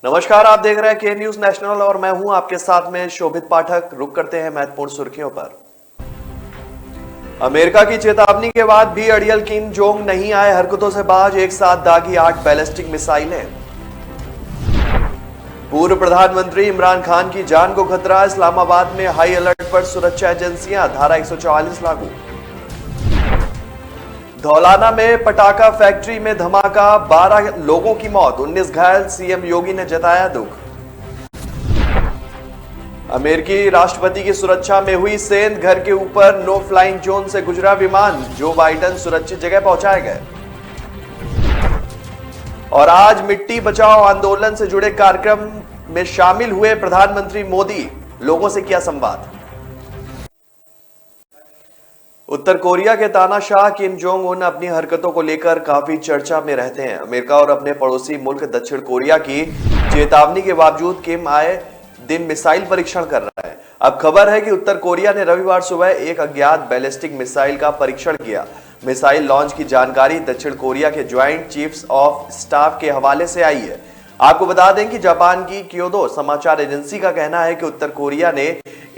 नमस्कार, आप देख रहे हैं के न्यूज नेशनल और मैं हूं आपके साथ में शोभित पाठक। रुक करते हैं महत्वपूर्ण सुर्खियों पर। अमेरिका की चेतावनी के बाद भी अड़ियल किम जोंग नहीं आए हरकतों से बाज, एक साथ दागी 8 बैलिस्टिक मिसाइलें। पूर्व प्रधानमंत्री इमरान खान की जान को खतरा, इस्लामाबाद में हाई अलर्ट पर सुरक्षा एजेंसियां, धारा 144 लागू। धौलाना में पटाखा फैक्ट्री में धमाका, 12 लोगों की मौत, 19 घायल, सीएम योगी ने जताया दुख। अमेरिकी राष्ट्रपति की सुरक्षा में हुई सेंध, घर के ऊपर नो फ्लाइंग जोन से गुजरा विमान, जो बाइडेन सुरक्षित जगह पहुंचाए गए। और आज मिट्टी बचाओ आंदोलन से जुड़े कार्यक्रम में शामिल हुए प्रधानमंत्री मोदी, लोगों से किया संवाद। उत्तर कोरिया के तानाशाह किम जोंग उन अपनी हरकतों को लेकर काफी चर्चा में रहते हैं। अमेरिका और अपने पड़ोसी मुल्क दक्षिण कोरिया की चेतावनी के बावजूद किम आए दिन मिसाइल परीक्षण कर रहा है। अब खबर है कि उत्तर कोरिया ने रविवार सुबह एक अज्ञात बैलिस्टिक मिसाइल का परीक्षण किया। मिसाइल लॉन्च की जानकारी दक्षिण कोरिया के ज्वाइंट चीफ्स ऑफ स्टाफ के हवाले से आई है। आपको बता दें कि जापान की क्योदो समाचार एजेंसी का कहना है कि उत्तर कोरिया ने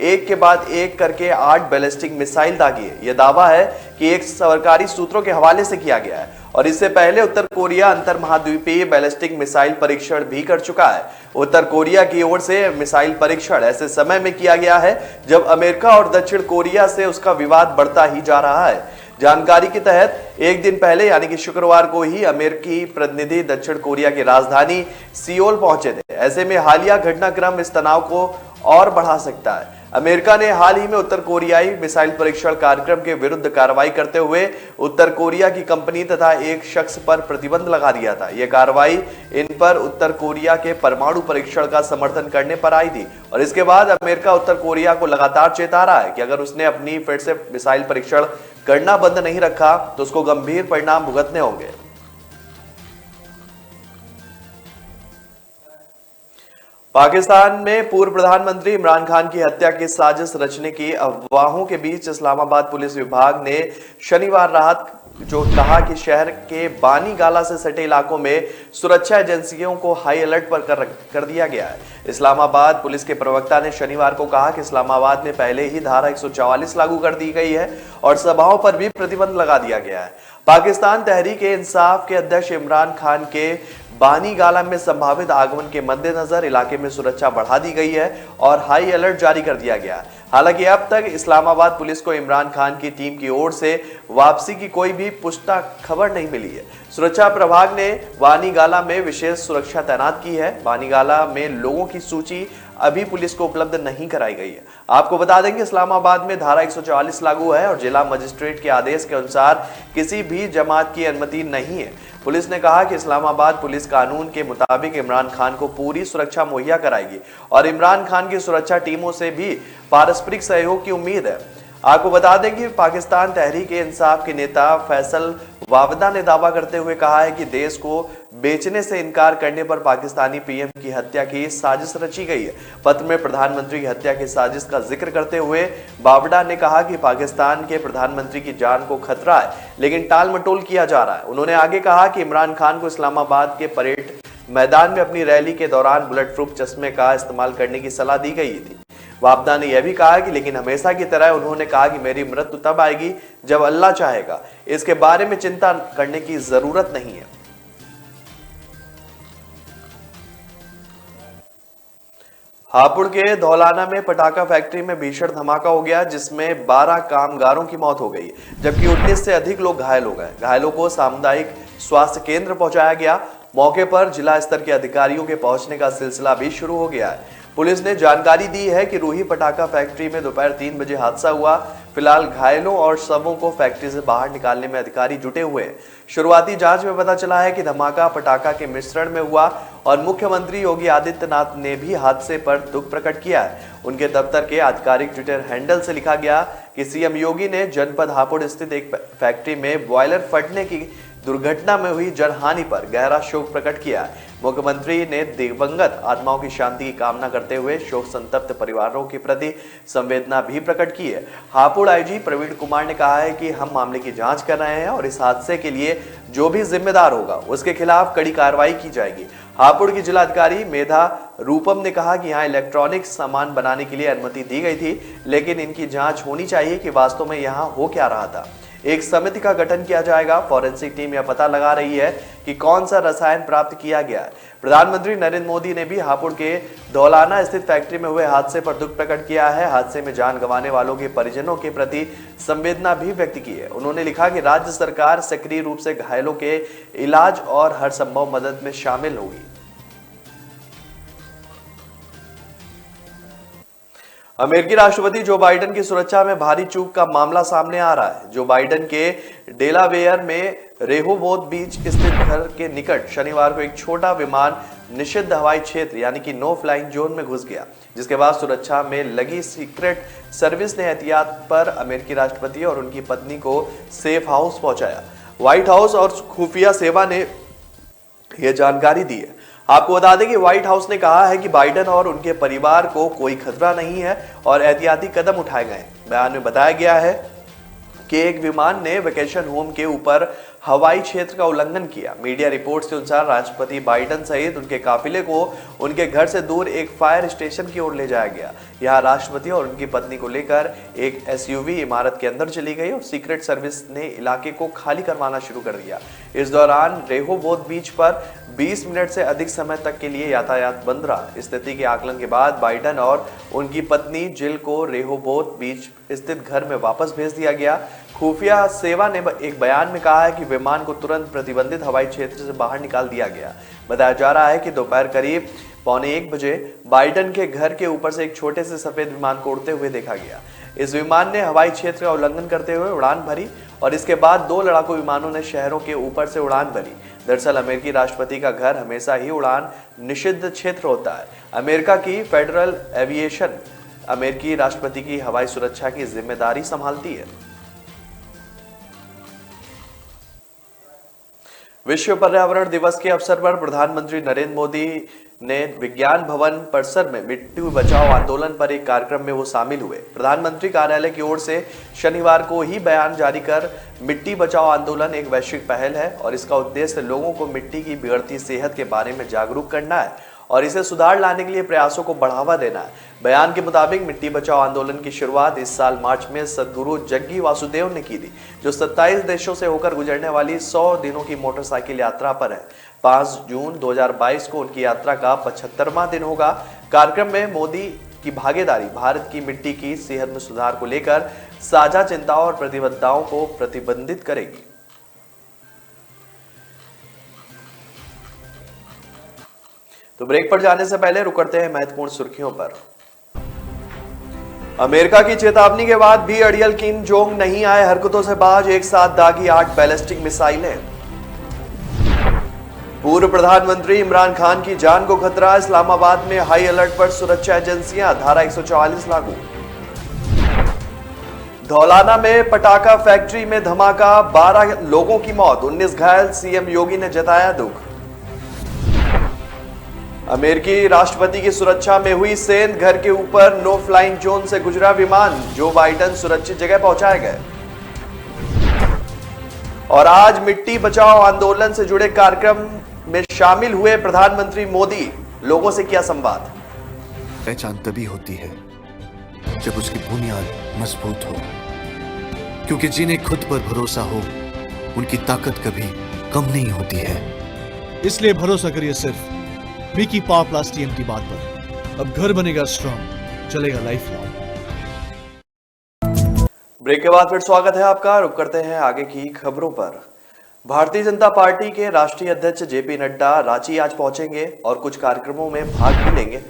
एक के बाद एक करके 8 बैलिस्टिक मिसाइल दागी है। यह दावा है कि एक सरकारी सूत्रों के हवाले से किया गया है और इससे पहले उत्तर कोरिया अंतर महाद्वीपीय बैलिस्टिक मिसाइल परीक्षण भी कर चुका है। उत्तर कोरिया की ओर से मिसाइल परीक्षण ऐसे समय में किया गया है जब अमेरिका और दक्षिण कोरिया से उसका विवाद बढ़ता ही जा रहा है। जानकारी के तहत एक दिन पहले यानी कि शुक्रवार को ही अमेरिकी प्रतिनिधि दक्षिण कोरिया की राजधानी सियोल पहुंचे थे। ऐसे में हालिया घटनाक्रम इस तनाव को और बढ़ा सकता है। अमेरिका ने हाल ही में उत्तर कोरियाई मिसाइल परीक्षण कार्यक्रम के विरुद्ध कार्रवाई करते हुए उत्तर कोरिया की कंपनी तथा एक शख्स पर प्रतिबंध लगा दिया था। यह कार्रवाई इन पर उत्तर कोरिया के परमाणु परीक्षण का समर्थन करने पर आई थी और इसके बाद अमेरिका उत्तर कोरिया को लगातार चेता रहा है कि अगर उसने अपनी फिर से मिसाइल परीक्षण करना बंद नहीं रखा तो उसको गंभीर परिणाम भुगतने होंगे। पाकिस्तान में पूर्व प्रधानमंत्री इमरान खान की हत्या की साजिश रचने की अफवाहों के बीच इस्लामाबाद पुलिस विभाग ने शनिवार रात जो कहा कि शहर के बानी गाला से सटे इलाकों में सुरक्षा एजेंसियों को हाई अलर्ट पर कर दिया गया है। इस्लामाबाद पुलिस के प्रवक्ता ने शनिवार को कहा कि इस्लामाबाद में पहले ही धारा 144 लागू कर दी गई है और सभाओं पर भी प्रतिबंध लगा दिया गया है। पाकिस्तान तहरीक-ए-इंसाफ के अध्यक्ष इमरान खान के बानी गाला में संभावित आगमन के मद्देनजर इलाके में सुरक्षा बढ़ा दी गई है और हाई अलर्ट जारी कर दिया गया है। हालांकि अब तक इस्लामाबाद पुलिस को इमरान खान की टीम की ओर से वापसी की कोई भी पुख्ता खबर नहीं मिली है। सुरक्षा प्रभाग ने बानी गाला में विशेष सुरक्षा तैनात की है। बानी गाला में लोगों की सूची अभी पुलिस को उपलब्ध नहीं कराई गई है। आपको बता दें कि इस्लामाबाद में धारा 144 लागू है और जिला मजिस्ट्रेट के आदेश के अनुसार किसी भी जमात की अनुमति नहीं है। पुलिस ने कहा कि इस्लामाबाद पुलिस कानून के मुताबिक इमरान खान को पूरी सुरक्षा मुहैया कराएगी और इमरान खान की सुरक्षा टीमों से भी पारस्परिक सहयोग की उम्मीद है। आपको बता दें कि पाकिस्तान तहरीक-ए-इंसाफ के नेता फैसल वावदा ने दावा करते हुए कहा है कि देश को बेचने से इनकार करने पर पाकिस्तानी पीएम की हत्या की साजिश रची गई है। पत्र में प्रधानमंत्री की हत्या की साजिश का जिक्र करते हुए वावडा ने कहा कि पाकिस्तान के प्रधानमंत्री की जान को खतरा है लेकिन टाल मटोल किया जा रहा है। उन्होंने आगे कहा कि इमरान खान को इस्लामाबाद के परेड मैदान में अपनी रैली के दौरान बुलेट प्रूफ चश्मे का इस्तेमाल करने की सलाह दी गई थी। वावदा ने यह भी कहा कि लेकिन हमेशा की तरह उन्होंने कहा कि मेरी मृत्यु तब आएगी जब अल्लाह चाहेगा, इसके बारे में चिंता करने की जरूरत नहीं है। हापुड़ के धौलाना में पटाखा फैक्ट्री में भीषण धमाका हो गया जिसमें 12 कामगारों की मौत हो गई जबकि 19 से अधिक लोग घायल हो गए। घायलों को सामुदायिक स्वास्थ्य केंद्र पहुंचाया गया। मौके पर जिला स्तर के अधिकारियों के पहुंचने का सिलसिला भी शुरू हो गया है। पुलिस ने जानकारी दी है कि रूही पटाखा फैक्ट्री में दोपहर 3 बजे हादसा हुआ। फिलहाल घायलों और शवों को फैक्ट्री से बाहर निकालने में अधिकारी जुटे हुए हैं। शुरुआती जांच में पता चला है कि धमाका पटाखा के मिश्रण में हुआ और मुख्यमंत्री योगी आदित्यनाथ ने भी हादसे पर दुख प्रकट किया है। उनके दफ्तर के आधिकारिक ट्विटर हैंडल से लिखा गया कि सीएम योगी ने जनपद हापुड़ स्थित एक फैक्ट्री में बॉयलर फटने की दुर्घटना में हुई जनहानि पर गहरा शोक प्रकट किया है। मुख्यमंत्री ने दिवंगत आत्माओं की शांति की कामना करते हुए शोक संतप्त परिवारों के प्रति संवेदना भी प्रकट की है। हापुड़ आईजी प्रवीण कुमार ने कहा है कि हम मामले की जांच कर रहे हैं और इस हादसे के लिए जो भी जिम्मेदार होगा उसके खिलाफ कड़ी कार्रवाई की जाएगी। हापुड़ की जिलाधिकारी मेधा रूपम ने कहा कि यहाँ इलेक्ट्रॉनिक सामान बनाने के लिए अनुमति दी गई थी, लेकिन इनकी जांच होनी चाहिए कि वास्तव में यहाँ हो क्या रहा था। एक समिति का गठन किया जाएगा। फॉरेंसिक टीम यह पता लगा रही है कि कौन सा रसायन प्राप्त किया गया है। प्रधानमंत्री नरेंद्र मोदी ने भी हापुड़ के धौलाना स्थित फैक्ट्री में हुए हादसे पर दुख प्रकट किया है। हादसे में जान गंवाने वालों के परिजनों के प्रति संवेदना भी व्यक्त की है। उन्होंने लिखा कि राज्य सरकार सक्रिय रूप से घायलों के इलाज और हर संभव मदद में शामिल होगी। अमेरिकी राष्ट्रपति जो बाइडेन की सुरक्षा में भारी चूक का मामला सामने आ रहा है। जो बाइडेन के डेलावेयर में रेहोबोथ बीच स्थित घर के निकट शनिवार को एक छोटा विमान निषिद्ध हवाई क्षेत्र यानी कि नो फ्लाइंग जोन में घुस गया, जिसके बाद सुरक्षा में लगी सीक्रेट सर्विस ने एहतियात पर अमेरिकी राष्ट्रपति और उनकी पत्नी को सेफ हाउस पहुंचाया। व्हाइट हाउस और खुफिया सेवा ने यह जानकारी दी है। आपको बता दें कि व्हाइट हाउस ने कहा है कि बाइडेन और उनके परिवार को कोई खतरा नहीं है और एहतियाती कदम उठाए गए। बयान में बताया गया है कि एक विमान ने वेकेशन होम के ऊपर हवाई क्षेत्र का उल्लंघन किया। मीडिया रिपोर्ट्स के अनुसार राष्ट्रपति बाइडेन सहित उनके काफिले को उनके घर से दूर एक फायर स्टेशन की ओर ले जाया गया। यहां राष्ट्रपति और उनकी पत्नी को लेकर एक एसयूवी इमारत के अंदर चली गई और सीक्रेट सर्विस ने इलाके को खाली करवाना शुरू कर दिया। इस दौरान रेहोबोथ बीच पर 20 मिनट से अधिक समय तक के लिए यातायात बंद रहा। स्थिति के आकलन के बाद बाइडेन और उनकी पत्नी जिल को रेहोबोथ बीच स्थित घर में वापस भेज दिया गया। खुफिया सेवा ने एक बयान में कहा है कि विमान को तुरंत प्रतिबंधित हवाई क्षेत्र से बाहर निकाल दिया गया। बताया जा रहा है कि दोपहर करीब 12:45 बजे बाइडेन के घर के ऊपर से एक छोटे से सफेद विमान को उड़ते हुए देखा गया। इस विमान ने हवाई क्षेत्र का उल्लंघन करते हुए उड़ान भरी और इसके बाद 2 लड़ाकू विमानों ने शहरों के ऊपर से उड़ान भरी। दरअसल अमेरिकी राष्ट्रपति का घर हमेशा ही उड़ान निषिद्ध क्षेत्र होता है। अमेरिका की फेडरल एविएशन अमेरिकी राष्ट्रपति की हवाई सुरक्षा की जिम्मेदारी संभालती है। विश्व पर्यावरण दिवस के अवसर पर प्रधानमंत्री नरेंद्र मोदी ने विज्ञान भवन परिसर में मिट्टी बचाओ आंदोलन पर एक कार्यक्रम में वो शामिल हुए। प्रधानमंत्री कार्यालय की ओर से शनिवार को ही बयान जारी कर मिट्टी बचाओ आंदोलन एक वैश्विक पहल है और इसका उद्देश्य लोगों को मिट्टी की बिगड़ती सेहत के बारे में जागरूक करना है और इसे सुधार लाने के लिए प्रयासों को बढ़ावा देना है। बयान के मुताबिक मिट्टी बचाओ आंदोलन की शुरुआत इस साल मार्च में सद्गुरु जग्गी वासुदेव ने की थी, जो 27 देशों से होकर गुजरने वाली 100 दिनों की मोटरसाइकिल यात्रा पर है। 5 जून 2022 को उनकी यात्रा का 75वां दिन होगा। कार्यक्रम में मोदी की भागीदारी भारत की मिट्टी की सेहत में सुधार को लेकर साझा चिंताओं और प्रतिबद्धताओं को प्रतिबंधित करेगी। तो ब्रेक पर जाने से पहले रुक करते हैं महत्वपूर्ण सुर्खियों पर। अमेरिका की चेतावनी के बाद भी अड़ियल किम जोंग नहीं आए हरकतों से बाज, एक साथ दागी 8 बैलिस्टिक मिसाइलें। पूर्व प्रधानमंत्री इमरान खान की जान को खतरा, इस्लामाबाद में हाई अलर्ट पर सुरक्षा एजेंसियां, धारा 144 लागू। धौलाना में पटाखा फैक्ट्री में धमाका, 12 लोगों की मौत, 19 घायल, सीएम योगी ने जताया दुख। अमेरिकी राष्ट्रपति की सुरक्षा में हुई सेंध, घर के ऊपर नो फ्लाइंग जोन से गुजरा विमान, जो बाइडेन सुरक्षित जगह पहुंचाए गए। और आज मिट्टी बचाओ आंदोलन से जुड़े कार्यक्रम में शामिल हुए प्रधानमंत्री मोदी, लोगों से किया संवाद। पहचान तभी होती है जब उसकी बुनियाद मजबूत हो, क्योंकि जिन्हें खुद पर भरोसा हो उनकी ताकत कभी कम नहीं होती है। इसलिए भरोसा करिए सिर्फ विकी पावर प्लस टीएमटी बात पर। अब घर बनेगा स्ट्रॉन्ग, चलेगा लाइफ लॉन्ग। ब्रेक के बाद फिर स्वागत है आपका। रुक करते हैं आगे की खबरों पर। भारतीय जनता पार्टी के राष्ट्रीय अध्यक्ष जेपी नड्डा रांची आज पहुंचेंगे और कुछ कार्यक्रमों में भाग भी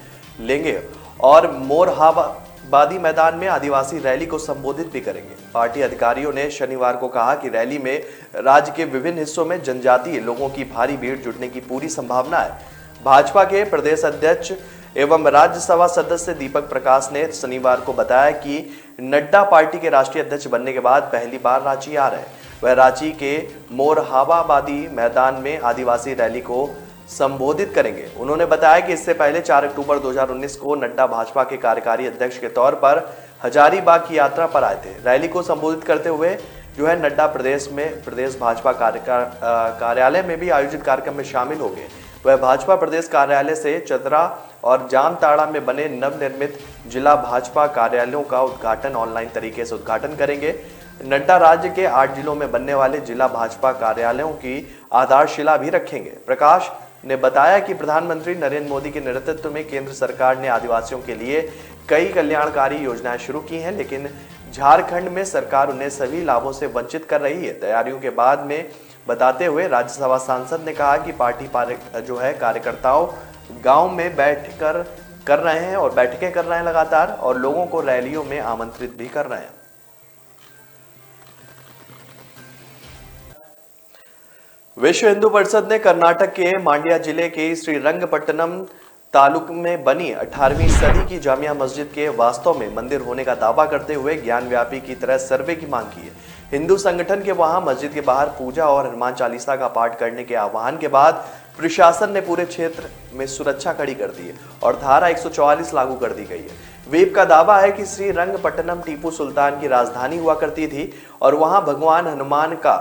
लेंगे और मोरहाबादी मैदान में आदिवासी रैली को संबोधित भी करेंगे। पार्टी अधिकारियों ने शनिवार को कहा कि रैली में राज्य के विभिन्न हिस्सों में जनजातीय लोगों की भारी भीड़ जुटने की पूरी संभावना है। भाजपा के प्रदेश अध्यक्ष एवं राज्यसभा सदस्य दीपक प्रकाश ने शनिवार को बताया कि नड्डा पार्टी के राष्ट्रीय अध्यक्ष बनने के बाद पहली बार रांची आ रहे हैं। वह रांची के मोरहाबादी मैदान में आदिवासी रैली को संबोधित करेंगे। उन्होंने बताया कि इससे पहले 4 अक्टूबर 2019 को नड्डा भाजपा के कार्यकारी अध्यक्ष के तौर पर हजारीबाग की यात्रा पर आए थे। रैली को संबोधित करते हुए नड्डा प्रदेश भाजपा कार्यालय में भी आयोजित कार्यक्रम में शामिल हो गए। वह भाजपा प्रदेश कार्यालय से चतरा और जामताड़ा में बने नवनिर्मित जिला भाजपा कार्यालयों का उद्घाटन ऑनलाइन तरीके से उद्घाटन करेंगे। नड्डा राज्य के 8 जिलों में बनने वाले जिला भाजपा कार्यालयों की आधारशिला भी रखेंगे। प्रकाश ने बताया कि प्रधानमंत्री नरेंद्र मोदी के नेतृत्व में केंद्र सरकार ने आदिवासियों के लिए कई कल्याणकारी योजनाएं शुरू की हैं, लेकिन झारखंड में सरकार उन्हें सभी लाभों से वंचित कर रही है। तैयारियों के बाद में बताते हुए राज्यसभा सांसद ने कहा कि पार्टी कार्यकर्ताओं गांव में बैठकें कर रहे हैं लगातार और लोगों को रैलियों में आमंत्रित भी कर रहे हैं। विश्व हिंदू परिषद ने कर्नाटक के मांड्या जिले के श्रीरंगपट्टनम तालुक में बनी 18वीं सदी की जामिया मस्जिद के वास्तव में मंदिर होने का दावा करते हुए ज्ञानव्यापी की तरह सर्वे की मांग की है। हिंदू संगठन के वहां मस्जिद के बाहर पूजा और हनुमान चालीसा का पाठ करने के आह्वान के बाद प्रशासन ने पूरे क्षेत्र में सुरक्षा कड़ी कर दी है और धारा 144 लागू कर दी गई है। वेब का दावा है कि श्रीरंगपट्टनम टीपू सुल्तान की राजधानी हुआ करती थी और वहां भगवान हनुमान का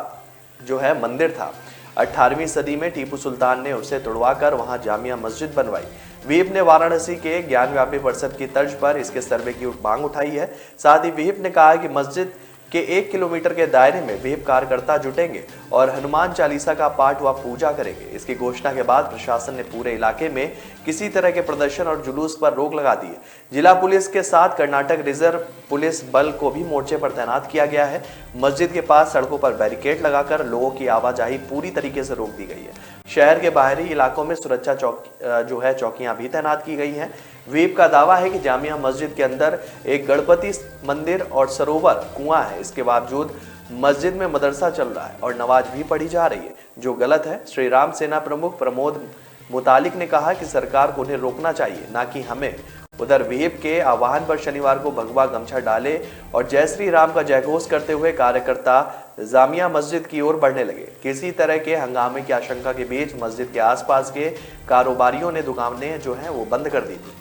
मंदिर था। 18वीं सदी में टीपू सुल्तान ने उसे तोड़वाकर वहां जामिया मस्जिद बनवाई। विहिप ने वाराणसी के ज्ञानव्यापी परिषद की तर्ज पर इसके सर्वे की मांग उठाई है। साथ ही विहिप ने कहा कि मस्जिद के 1 किलोमीटर के दायरे में विहिप कार्यकर्ता जुटेंगे और हनुमान चालीसा का पाठ व पूजा करेंगे। इसकी घोषणा के बाद प्रशासन ने पूरे इलाके में किसी तरह के प्रदर्शन और जुलूस पर रोक लगा दी है। जिला पुलिस के साथ कर्नाटक रिजर्व पुलिस बल को भी मोर्चे पर तैनात किया गया है। मस्जिद के पास सड़कों पर बैरिकेड लगाकर लोगों की आवाजाही पूरी तरीके से रोक दी गई है। शहर के बाहरी इलाकों में सुरक्षा चौकियां भी तैनात की गई हैं। वीप का दावा है कि जामिया मस्जिद के अंदर एक गणपति मंदिर और सरोवर कुआं है। इसके बावजूद मस्जिद में मदरसा चल रहा है और नमाज भी पढ़ी जा रही है, जो गलत है। श्री राम सेना प्रमुख प्रमोद मुतालिक ने कहा कि सरकार को उन्हें रोकना चाहिए, ना कि हमें। उधर विहिप के आह्वान पर शनिवार को भगवा गमछा डाले और जय श्री राम का जयघोष करते हुए कार्यकर्ता जामिया मस्जिद की ओर बढ़ने लगे। किसी तरह के हंगामे की आशंका के बीच मस्जिद के आसपास के कारोबारियों ने दुकानें वो बंद कर दी थी।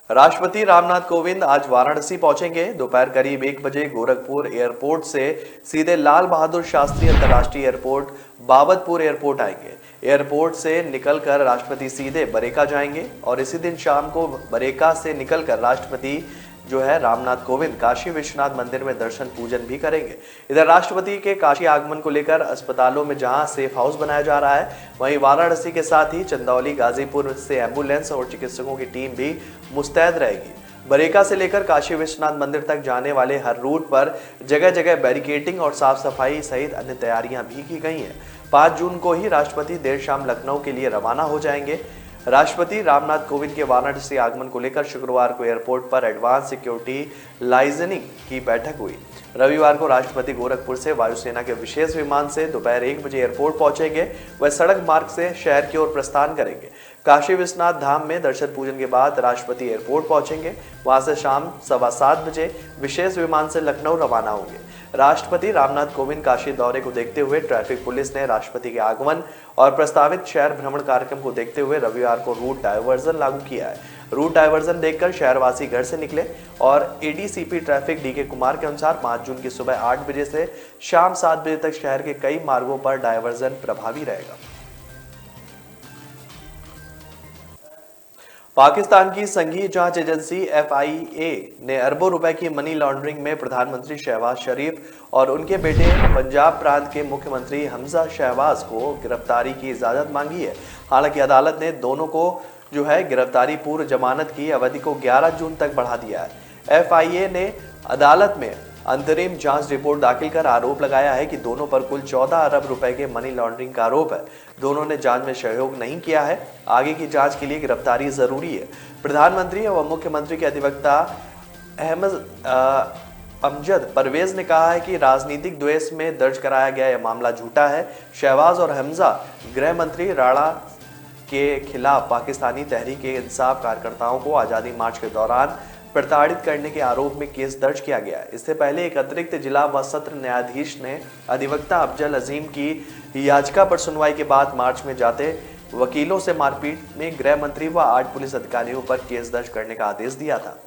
राष्ट्रपति रामनाथ कोविंद आज वाराणसी पहुंचेंगे। दोपहर करीब 1 बजे गोरखपुर एयरपोर्ट से सीधे लाल बहादुर शास्त्री अंतर्राष्ट्रीय एयरपोर्ट बाबतपुर एयरपोर्ट आएंगे। एयरपोर्ट से निकलकर राष्ट्रपति सीधे बरेका जाएंगे और इसी दिन शाम को बरेका से निकलकर राष्ट्रपति रामनाथ कोविंद काशी विश्वनाथ मंदिर में दर्शन पूजन भी करेंगे। इधर राष्ट्रपति के काशी आगमन को लेकर अस्पतालों में जहां सेफ हाउस बनाया जा रहा है, वहीं वाराणसी के साथ ही चंदौली गाजीपुर से एम्बुलेंस और चिकित्सकों की टीम भी मुस्तैद रहेगी। बरेका से लेकर काशी विश्वनाथ मंदिर तक जाने वाले हर रूट पर जगह जगह बैरिकेडिंग और साफ सफाई सहित अन्य तैयारियां भी की गई हैं। 5 जून को ही राष्ट्रपति देर शाम लखनऊ के लिए रवाना हो जाएंगे। राष्ट्रपति रामनाथ कोविंद के वाराणसी आगमन को लेकर शुक्रवार को एयरपोर्ट पर एडवांस सिक्योरिटी लाइजनिंग की बैठक हुई। रविवार को राष्ट्रपति गोरखपुर से वायुसेना के विशेष विमान से दोपहर 1 बजे एयरपोर्ट पहुंचेंगे। वह सड़क मार्ग से शहर की ओर प्रस्थान करेंगे। काशी विश्वनाथ धाम में दर्शन पूजन के बाद राष्ट्रपति एयरपोर्ट पहुंचेंगे। वहां से शाम 7:15 बजे विशेष विमान से लखनऊ रवाना होंगे। राष्ट्रपति रामनाथ कोविंद काशी दौरे को देखते हुए ट्रैफिक पुलिस ने राष्ट्रपति के आगमन और प्रस्तावित शहर भ्रमण कार्यक्रम को देखते हुए रविवार को रूट डायवर्जन लागू किया है। रूट डायवर्जन देखकर शहरवासी घर से निकले और एडीसीपी ट्रैफिक डीके कुमार के अनुसार 5 जून की सुबह 8 बजे से शाम 7 बजे तक शहर के कई मार्गों पर डायवर्जन प्रभावी रहेगा। पाकिस्तान की संघीय जांच एजेंसी FIA ने अरबों रुपए की मनी लॉन्ड्रिंग में प्रधानमंत्री शहबाज शरीफ और उनके बेटे पंजाब प्रांत के मुख्यमंत्री हमजा शहबाज को गिरफ्तारी की इजाजत मांगी है। हालांकि अदालत ने दोनों को गिरफ्तारी पूर्व जमानत की अवधि को 11 जून तक बढ़ा दिया है। FIA ने अदालत में अंतरिम जांच रिपोर्ट दाखिल कर आरोप लगाया है कि दोनों पर कुल 14 अरब रुपए के मनी लॉन्ड्रिंग का आरोप है। दोनों ने जांच में सहयोग नहीं किया है। आगे की जांच के लिए गिरफ्तारी जरूरी है। प्रधानमंत्री और मुख्यमंत्री के अधिवक्ता अमजद परवेज ने कहा है कि राजनीतिक द्वेष में दर्ज कराया गया यह मामला झूठा है। शहबाज और हमजा गृह मंत्री राणा के खिलाफ पाकिस्तानी तहरीक इंसाफ कार्यकर्ताओं को आज़ादी मार्च के दौरान प्रताड़ित करने के आरोप में केस दर्ज किया गया। इससे पहले एक अतिरिक्त जिला व सत्र न्यायाधीश ने अधिवक्ता अफजल अजीम की याचिका पर सुनवाई के बाद मार्च में जाते वकीलों से मारपीट में गृह मंत्री व 8 पुलिस अधिकारियों पर केस दर्ज करने का आदेश दिया था।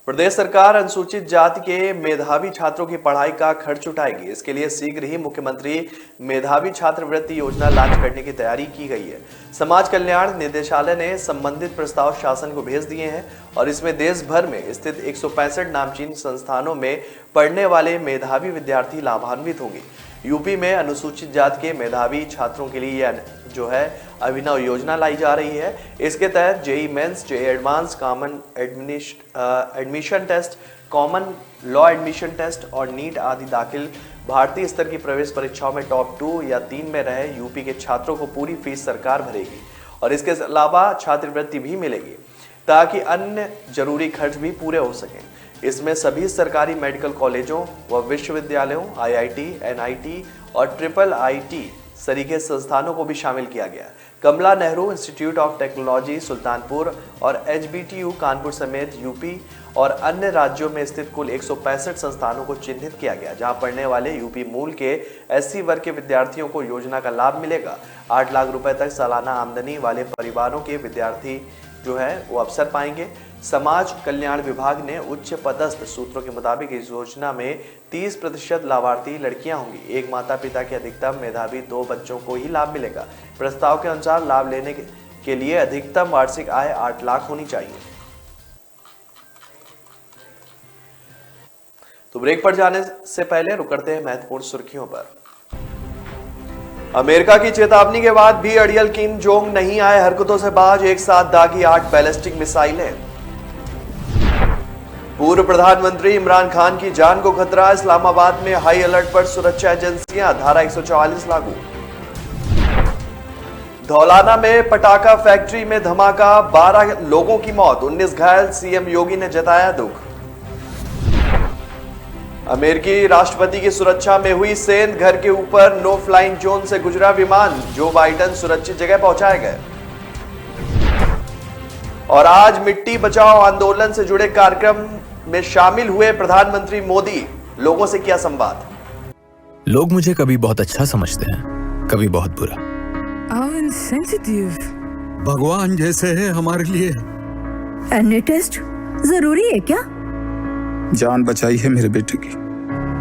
प्रदेश सरकार अनुसूचित जाति के मेधावी छात्रों की पढ़ाई का खर्च उठाएगी। इसके लिए शीघ्र ही मुख्यमंत्री मेधावी छात्रवृत्ति योजना लॉन्च करने की तैयारी की गई है। समाज कल्याण निदेशालय ने संबंधित प्रस्ताव शासन को भेज दिए हैं और इसमें देश भर में स्थित 165 नामचीन संस्थानों में पढ़ने वाले मेधावी विद्यार्थी लाभान्वित होंगे। यूपी में अनुसूचित जाति के मेधावी छात्रों के लिए यह जो है अभिनव योजना लाई जा रही है। इसके तहत JEE Mains, JEE Advanced, Common Admission Test, Common Law Admission Test और नीट आदि दाखिल भारतीय स्तर की प्रवेश परीक्षाओं में टॉप 2 या 3 में रहे यूपी के छात्रों को पूरी फीस सरकार भरेगी और इसके अलावा छात्रवृत्ति भी मिलेगी ताकि अन्य जरूरी खर्च भी पूरे हो सकें। इसमें सभी सरकारी मेडिकल कॉलेजों व विश्वविद्यालयों, आईआईटी, एनआईटी और IIIT सरीखे संस्थानों को भी शामिल किया गया। Kamla Nehru Institute of Technology Sultanpur और HBTU कानपुर समेत यूपी और अन्य राज्यों में स्थित कुल 165 संस्थानों को चिन्हित किया गया, जहां पढ़ने वाले यूपी मूल के SC वर्ग के विद्यार्थियों को योजना का लाभ मिलेगा। 8 लाख रुपए तक सालाना आमदनी वाले परिवारों के विद्यार्थी जो है वो अवसर पाएंगे। समाज कल्याण विभाग ने उच्च पदस्थ सूत्रों के मुताबिक इस योजना में 30% लाभार्थी लड़कियां होंगी। एक माता पिता के अधिकतम मेधावी 2 बच्चों को ही लाभ मिलेगा। प्रस्ताव के अनुसार लाभ लेने के लिए अधिकतम वार्षिक आय 8 लाख होनी चाहिए। तो ब्रेक पर जाने से पहले रुक करते हैं महत्वपूर्ण सुर्खियों पर। अमेरिका की चेतावनी के बाद भी अड़ियल किम जोंग नहीं आए हरकतों से बाज, एक साथ दागी 8 बैलिस्टिक मिसाइलें। पूर्व प्रधानमंत्री इमरान खान की जान को खतरा, इस्लामाबाद में हाई अलर्ट पर सुरक्षा एजेंसियां, धारा 144 लागू। धौलाना में पटाखा फैक्ट्री में धमाका, 12 लोगों की मौत, 19 घायल, सीएम योगी ने जताया दुख। अमेरिकी राष्ट्रपति की सुरक्षा में हुई सेंध, घर के ऊपर नो फ्लाइंग जोन से गुजरा विमान, जो बाइडेन सुरक्षित जगह पहुंचाए गए। और आज मिट्टी बचाओ आंदोलन से जुड़े कार्यक्रम में शामिल हुए प्रधानमंत्री मोदी, लोगों से किया संवाद। लोग मुझे कभी बहुत अच्छा समझते हैं, कभी बहुत बुरा। भगवान जैसे है हमारे लिए। एनी टेस्ट जरूरी है क्या? जान बचाई है मेरे बेटे की।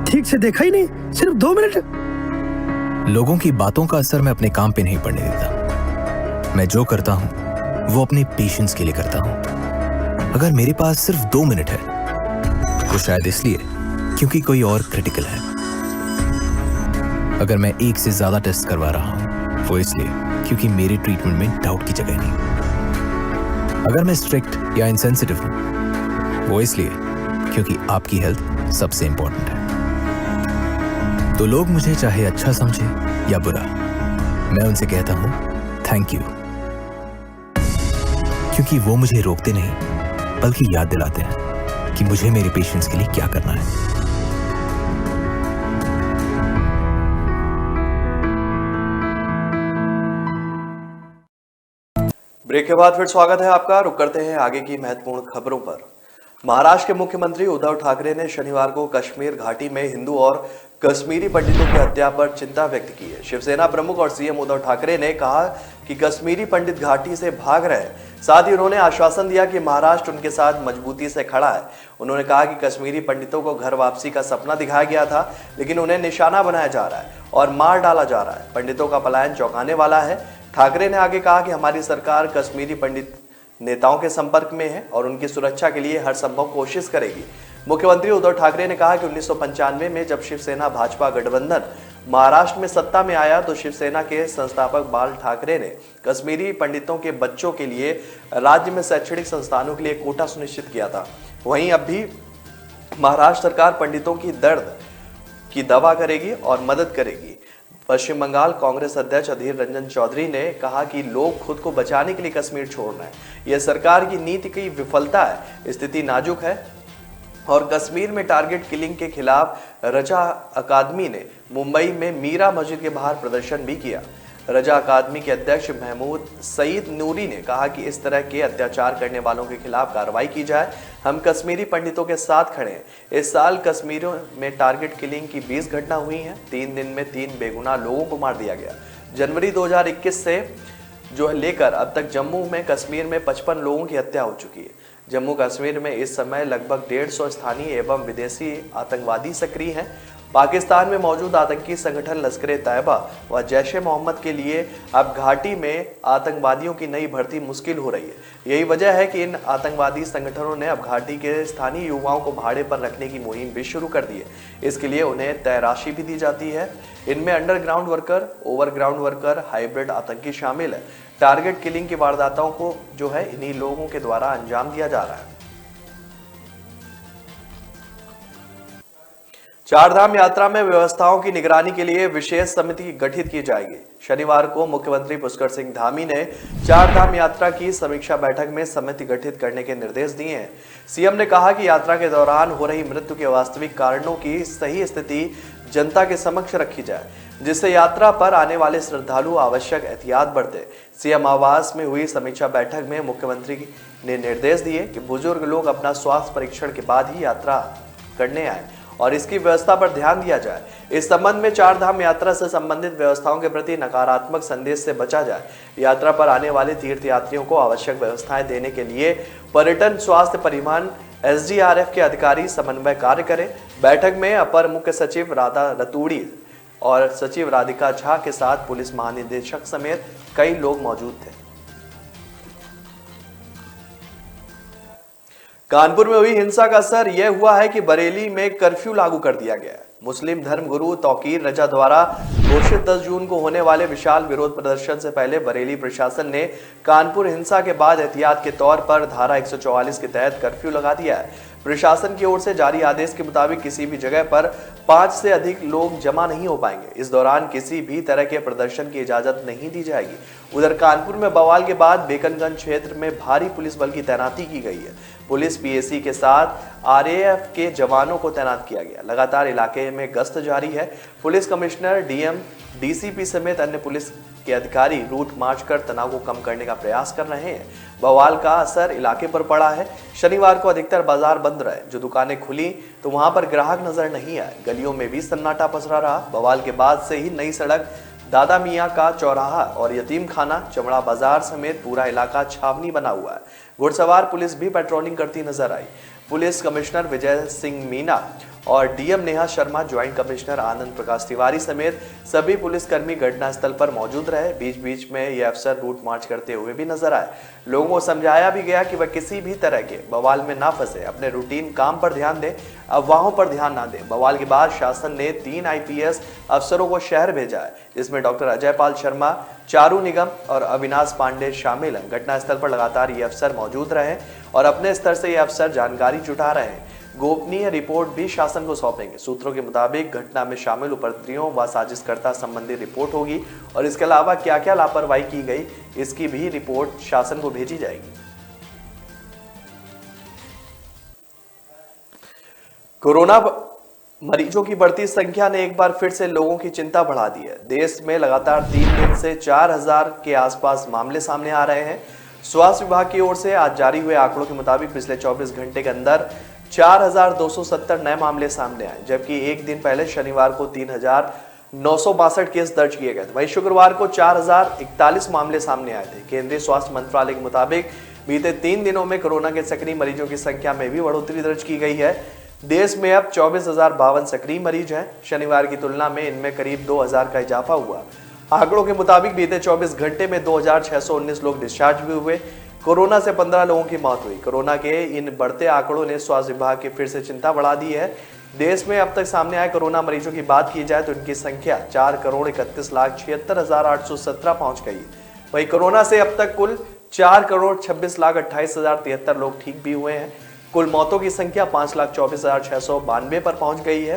ठीक से देखा ही नहीं, सिर्फ 2 मिनट। लोगों की बातों का असर मैं अपने काम पे नहीं पड़ने देता। मैं जो करता हूं वो अपने पेशेंस के लिए करता हूं। अगर मेरे पास सिर्फ 2 मिनट है तो शायद इसलिए क्योंकि कोई और क्रिटिकल है। अगर मैं 1 से ज्यादा टेस्ट करवा रहा हूं वो इसलिए क्योंकि मेरे ट्रीटमेंट में डाउट की जगह नहीं। अगर मैं स्ट्रिक्ट या इनसेंसिटिव हूं वो इसलिए क्योंकि आपकी हेल्थ सबसे इंपॉर्टेंट है। तो लोग मुझे चाहे अच्छा समझे या बुरा, मैं उनसे कहता हूं थैंक यू, क्योंकि वो मुझे रोकते नहीं बल्कि याद दिलाते हैं कि मुझे मेरे पेशेंट्स के लिए क्या करना है। ब्रेक के बाद फिर स्वागत है आपका। रुक करते हैं आगे की महत्वपूर्ण खबरों पर। महाराष्ट्र के मुख्यमंत्री उद्धव ठाकरे ने शनिवार को कश्मीर घाटी में हिंदू और कश्मीरी पंडितों की हत्या पर चिंता व्यक्त की है। शिवसेना प्रमुख और सीएम उद्धव ठाकरे ने कहा कि कश्मीरी पंडित घाटी से भाग रहे हैं। साथ ही उन्होंने आश्वासन दिया कि महाराष्ट्र उनके साथ मजबूती से खड़ा है। उन्होंने कहा कि कश्मीरी पंडितों को घर वापसी का सपना दिखाया गया था, लेकिन उन्हें निशाना बनाया जा रहा है और मार डाला जा रहा है। पंडितों का पलायन चौंकाने वाला है। ठाकरे ने आगे कहा कि हमारी सरकार कश्मीरी पंडित नेताओं के संपर्क में है और उनकी सुरक्षा के लिए हर संभव कोशिश करेगी। मुख्यमंत्री उद्धव ठाकरे ने कहा कि 1995 में जब शिवसेना भाजपा गठबंधन महाराष्ट्र में सत्ता में आया तो शिवसेना के संस्थापक बाल ठाकरे ने कश्मीरी पंडितों के बच्चों के लिए राज्य में शैक्षणिक संस्थानों के लिए कोटा सुनिश्चित किया था। वहीं अब भी महाराष्ट्र सरकार पंडितों की दर्द की दवा करेगी और मदद करेगी। पश्चिम बंगाल कांग्रेस अध्यक्ष अधीर रंजन चौधरी ने कहा कि लोग खुद को बचाने के लिए कश्मीर छोड़ रहे हैं। यह सरकार की नीति की विफलता है। स्थिति नाजुक है और कश्मीर में टारगेट किलिंग के खिलाफ रचा अकादमी ने मुंबई में मीरा मस्जिद के बाहर प्रदर्शन भी किया। रजा अकादमी के अध्यक्ष महमूद सईद नूरी ने कहा कि इस तरह के अत्याचार करने वालों के खिलाफ कार्रवाई की जाए। हम कश्मीरी पंडितों के साथ खड़े हैं। इस साल कश्मीर में टारगेट किलिंग की 20 घटना हुई हैं। 3 दिन में 3 बेगुनाह लोगों को मार दिया गया। जनवरी 2021 से जो लेकर अब तक जम्मू में कश्मीर में 55 लोगों की हत्या हो चुकी है। जम्मू कश्मीर में इस समय लगभग 150 स्थानीय एवं विदेशी आतंकवादी सक्रिय हैं। पाकिस्तान में मौजूद आतंकी संगठन लश्कर-ए-तैयबा व जैश-ए-मोहम्मद के लिए अब घाटी में आतंकवादियों की नई भर्ती मुश्किल हो रही है। यही वजह है कि इन आतंकवादी संगठनों ने अब घाटी के स्थानीय युवाओं को भाड़े पर रखने की मुहिम भी शुरू कर दी है। इसके लिए उन्हें तय राशि भी दी जाती है। इनमें underground worker, overground worker, hybrid आतंकी शामिल है। टारगेट किलिंग की वारदातों को जो है इन्हीं लोगों के द्वारा अंजाम दिया जा रहा है। चारधाम यात्रा में व्यवस्थाओं की निगरानी के लिए विशेष समिति गठित की जाएगी। शनिवार को मुख्यमंत्री पुष्कर सिंह धामी ने चारधाम यात्रा की समीक्षा बैठक में समिति गठित करने के निर्देश दिए हैं। सीएम ने कहा कि यात्रा के दौरान हो रही मृत्यु के वास्तविक कारणों की सही स्थिति जनता के समक्ष रखी जाए, जिससे यात्रा पर आने वाले श्रद्धालु आवश्यक एहतियात बरते। सीएम आवास में हुई समीक्षा बैठक में मुख्यमंत्री ने निर्देश दिए कि बुजुर्ग लोग अपना स्वास्थ्य परीक्षण के बाद ही यात्रा करने आए और इसकी व्यवस्था पर ध्यान दिया जाए। इस संबंध में चारधाम यात्रा से संबंधित व्यवस्थाओं के प्रति नकारात्मक संदेश से बचा जाए। यात्रा पर आने वाले तीर्थयात्रियों को आवश्यक व्यवस्थाएं देने के लिए पर्यटन, स्वास्थ्य, परिवहन, एसडीआरएफ के अधिकारी समन्वय कार्य करें। बैठक में अपर मुख्य सचिव राधा रतूड़ी और सचिव राधिका झा के साथ पुलिस महानिदेशक समेत कई लोग मौजूद थे। कानपुर में हुई हिंसा का असर यह हुआ है कि बरेली में कर्फ्यू लागू कर दिया गया है। मुस्लिम धर्मगुरु तौकीर रजा द्वारा घोषित 10 जून को होने वाले विशाल विरोध प्रदर्शन से पहले बरेली प्रशासन ने कानपुर हिंसा के बाद एहतियात के तौर पर धारा 144 के तहत कर्फ्यू लगा दिया है। प्रशासन की ओर से जारी आदेश के मुताबिक किसी भी जगह पर 5 से अधिक लोग जमा नहीं हो पाएंगे। इस दौरान किसी भी तरह के प्रदर्शन की इजाजत नहीं दी जाएगी। उधर कानपुर में बवाल के बाद बेकनगंज क्षेत्र में भारी पुलिस बल की तैनाती की गई है। पुलिस पीएसी के साथ आरएएफ के जवानों को तैनात किया गया। लगातार इलाके में गश्त जारी है। पुलिस कमिश्नर, डीएम, डीसीपी समेत अन्य पुलिस के अधिकारी रूट मार्च कर तनाव को कम करने का प्रयास कर रहे हैं। बवाल का असर इलाके पर पड़ा है। शनिवार को अधिकतर बाजार बंद रहे। जो दुकानें खुली तो वहां पर ग्राहक नजर नहीं आए। गलियों में भी सन्नाटा पसरा रहा। बवाल के बाद से ही नई सड़क, दादा मियां का चौराहा और यतीम खाना, चमड़ा बाजार समेत पूरा इलाका छावनी बना हुआ है। घुड़सवार पुलिस भी पेट्रोलिंग करती नजर आई। पुलिस कमिश्नर विजय सिंह मीना और DM Neha Sharma, joint commissioner Anand Prakash Tiwari समेत सभी पुलिसकर्मी घटनास्थल पर मौजूद रहे। बीच बीच में ये अफसर रूट मार्च करते हुए भी नजर आए। लोगों को समझाया भी गया कि वह किसी भी तरह के बवाल में ना फंसे, अपने रूटीन काम पर ध्यान दें, अफवाहों पर ध्यान ना दें। बवाल के बाद शासन ने 3 आईपीएस अफसरों को शहर भेजा है, जिसमें डॉक्टर अजय पाल शर्मा, चारू निगम और अविनाश पांडे शामिल हैं। घटनास्थल पर लगातार ये अफसर मौजूद रहे और अपने स्तर से ये अफसर जानकारी जुटा रहे हैं। गोपनीय रिपोर्ट भी शासन को सौंपेंगे। सूत्रों के मुताबिक घटना में शामिल उपद्रवियों व साजिशकर्ता संबंधी रिपोर्ट होगी और इसके अलावा क्या क्या लापरवाही की गई इसकी भी रिपोर्ट शासन को भेजी जाएगी। कोरोना मरीजों की बढ़ती संख्या ने एक बार फिर से लोगों की चिंता बढ़ा दी है। देश में लगातार 3 दिन से 4000 के आसपास मामले सामने आ रहे हैं। स्वास्थ्य विभाग की ओर से आज जारी हुए आंकड़ों के मुताबिक पिछले 24 घंटे के अंदर 4270 नए मामले सामने आए, जबकि एक दिन पहले शनिवार को 3962 केस दर्ज किए गए थे। वहीं शुक्रवार को 4041 मामले सामने आए थे। केंद्रीय स्वास्थ्य मंत्रालय के मुताबिक बीते 3 दिनों में कोरोना के सक्रिय मरीजों की संख्या में भी बढ़ोतरी दर्ज की गई है। देश में अब 24,052 सक्रिय मरीज हैं। शनिवार की तुलना में इनमें करीब 2000 का इजाफा हुआ। आंकड़ों के मुताबिक बीते 24 घंटे में 2619 लोग डिस्चार्ज भी हुए। कोरोना से 15 लोगों की मौत हुई। कोरोना के इन बढ़ते आंकड़ों ने स्वास्थ्य विभाग की फिर से चिंता बढ़ा दी है। देश में अब तक सामने आए कोरोना मरीजों की बात की जाए तो इनकी संख्या 4,31,76,817 पहुंच गई। वहीं कोरोना से अब तक कुल 4,26,28,073 लोग ठीक भी हुए हैं। कुल मौतों की संख्या 5,24,692 पर पहुंच गई है।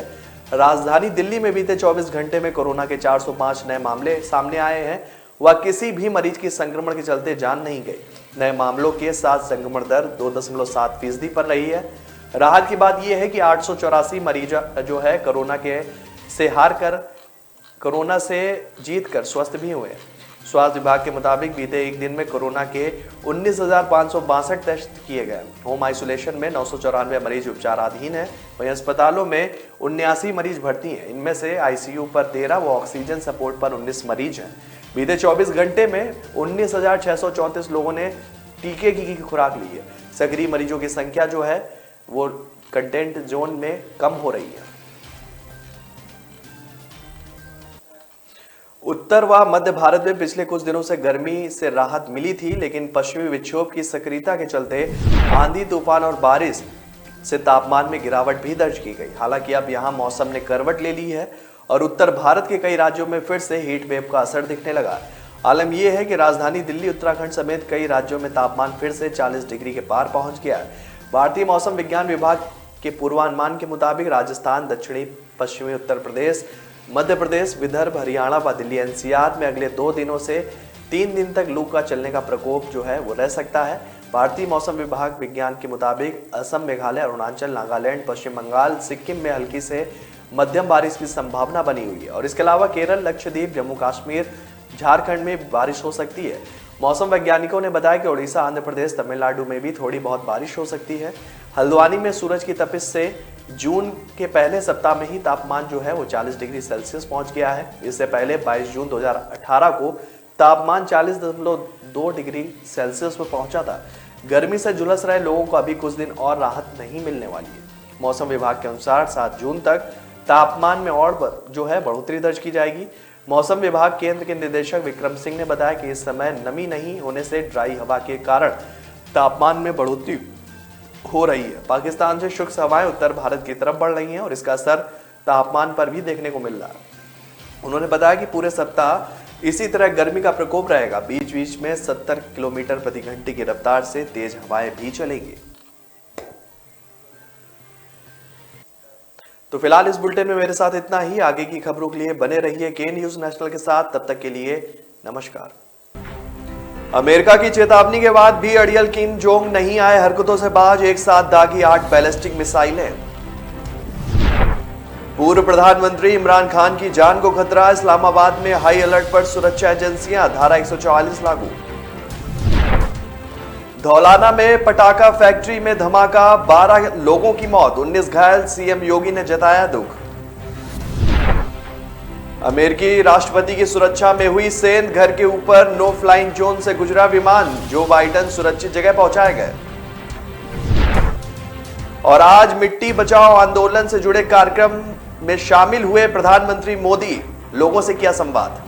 राजधानी दिल्ली में बीते 24 घंटे में कोरोना के 405 नए मामले सामने आए हैं। वह किसी भी मरीज की संक्रमण के चलते जान नहीं गई। नए मामलों के साथ संक्रमण दर 2.7% पर रही है। राहत की बात यह है कि 884 मरीज जो है कोरोना से जीत कर स्वस्थ भी हुए हैं। स्वास्थ्य विभाग के मुताबिक बीते एक दिन में कोरोना के 19,562 टेस्ट किए गए। होम आइसोलेशन में 994 मरीज उपचाराधीन हैं। वहीं अस्पतालों में 79 मरीज भर्ती हैं। इनमें से आईसीयू पर 13 व ऑक्सीजन सपोर्ट पर 19 मरीज हैं। बीते 24 घंटे में 19,634 लोगों ने टीके की खुराक ली है। सक्रिय मरीजों की संख्या जो है वो कंटेंट जोन में कम हो रही है। उत्तर व मध्य भारत में पिछले कुछ दिनों से गर्मी से राहत मिली थी, लेकिन पश्चिमी विक्षोभ की सक्रियता के चलते आंधी तूफान और बारिश से तापमान में गिरावट भी दर्ज की गई। हालांकि अब यहां मौसम ने करवट ले ली है और उत्तर भारत के कई राज्यों में फिर से हीट वेव का असर दिखने लगा है। आलम यह है कि राजधानी दिल्ली, उत्तराखंड समेत कई राज्यों में तापमान फिर से 40 डिग्री के पार पहुंच गया है। भारतीय मौसम विज्ञान विभाग के पूर्वानुमान के मुताबिक राजस्थान, दक्षिणी पश्चिमी उत्तर प्रदेश, मध्य प्रदेश, विदर्भ, हरियाणा व दिल्ली एनसीआर में अगले 2 दिनों से 3 दिन तक लू का चलने का प्रकोप जो है वो रह सकता है। भारतीय मौसम विभाग विज्ञान के मुताबिक असम, मेघालय, अरुणाचल, नागालैंड, पश्चिम बंगाल, सिक्किम में हल्की से मध्यम बारिश की संभावना बनी हुई है और इसके अलावा केरल, लक्षद्वीप, जम्मू कश्मीर, झारखंड में बारिश हो सकती है। मौसम वैज्ञानिकों ने बताया कि ओडिशा, आंध्र प्रदेश, तमिलनाडु में भी थोड़ी बहुत बारिश हो सकती है। हल्द्वानी में सूरज की तपिश से जून के पहले सप्ताह में ही तापमान जो है वो 40 डिग्री सेल्सियस पहुंच गया है। इससे पहले 22 जून 2018 को तापमान 40.2 डिग्री सेल्सियस पर पहुंचा था। गर्मी से झुलस रहे लोगों को अभी कुछ दिन और राहत नहीं मिलने वाली है। मौसम विभाग के अनुसार 7 जून तक तापमान में और जो है बढ़ोतरी दर्ज की जाएगी। मौसम विभाग केंद्र के निदेशक विक्रम सिंह ने बताया कि इस समय नमी नहीं होने से ड्राई हवा के कारण तापमान में बढ़ोतरी हो रही है। पाकिस्तान से शुष्क हवाएं उत्तर भारत की तरफ बढ़ रही हैं और इसका असर तापमान पर भी देखने को मिल रहा है। उन्होंने बताया कि पूरे सप्ताह इसी तरह गर्मी का प्रकोप रहेगा। बीच बीच में 70 किलोमीटर प्रति घंटे की रफ्तार से तेज हवाएं भी चलेंगी। तो फिलहाल इस बुलेटिन में मेरे साथ इतना ही। आगे की खबरों के लिए बने रहिए के न्यूज नेशनल के साथ। तब तक के लिए नमस्कार। अमेरिका की चेतावनी के बाद भी अड़ियल किम जोंग नहीं आए हरकतों से बाज, एक साथ दागी 8 बैलिस्टिक मिसाइलें। पूर्व प्रधानमंत्री इमरान खान की जान को खतरा, इस्लामाबाद में हाई अलर्ट पर सुरक्षा एजेंसियां, धारा 144 लागू। धौलाना में पटाखा फैक्ट्री में धमाका, 12 लोगों की मौत, 19 घायल, सीएम योगी ने जताया दुख। अमेरिकी राष्ट्रपति की सुरक्षा में हुई सेंध, घर के ऊपर नो फ्लाइंग जोन से गुजरा विमान, जो बाइडेन सुरक्षित जगह पहुंचाए गए। और आज मिट्टी बचाओ आंदोलन से जुड़े कार्यक्रम में शामिल हुए प्रधानमंत्री मोदी, लोगों से किया संवाद।